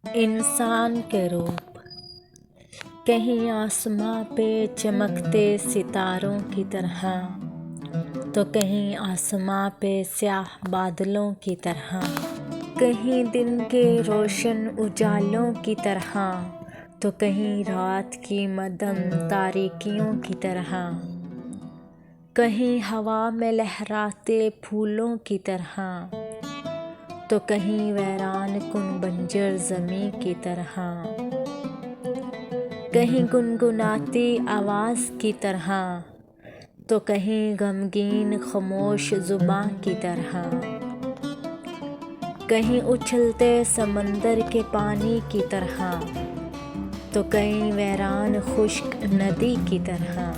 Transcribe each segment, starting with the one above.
انسان کے روپ کہیں آسماں پہ چمکتے ستاروں کی طرح، تو کہیں آسماں پہ سیاہ بادلوں کی طرح، کہیں دن کے روشن اجالوں کی طرح، تو کہیں رات کی مدھم تاریکیوں کی طرح، کہیں ہوا میں لہراتے پھولوں کی طرح، تو کہیں ویران کن بنجر زمیں کی طرح، کہیں گنگناتی آواز کی طرح، تو کہیں غمگین خاموش زباں کی طرح، کہیں اچھلتے سمندر کے پانی کی طرح، تو کہیں ویران خشک ندی کی طرح،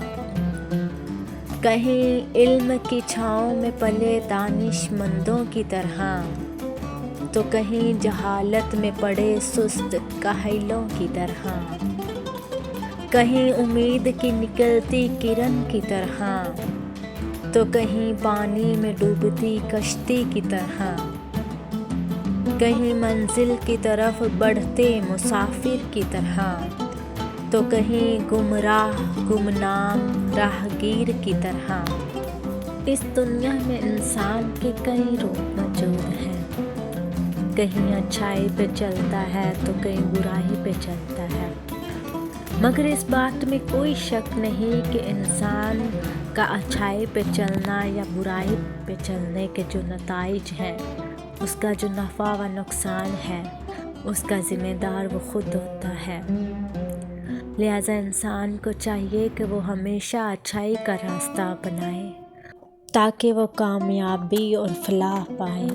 کہیں علم کی چھاؤں میں پلے دانش مندوں کی طرح، تو کہیں جہالت میں پڑے سست کاہلوں کی طرح، کہیں امید کی نکلتی کرن کی طرح، تو کہیں پانی میں ڈوبتی کشتی کی طرح، کہیں منزل کی طرف بڑھتے مسافر کی طرح، تو کہیں گمراہ گمنام راہگیر کی طرح۔ اس دنیا میں انسان کے کئی روپ موجود ہیں، کہیں اچھائی پہ چلتا ہے تو کہیں برائی پہ چلتا ہے، مگر اس بات میں کوئی شک نہیں کہ انسان کا اچھائی پہ چلنا یا برائی پہ چلنے کے جو نتائج ہیں، اس کا جو نفع و نقصان ہے، اس کا ذمہ دار وہ خود ہوتا ہے۔ لہٰذا انسان کو چاہیے کہ وہ ہمیشہ اچھائی کا راستہ اپنائے تاکہ وہ کامیابی اور فلاح پائے۔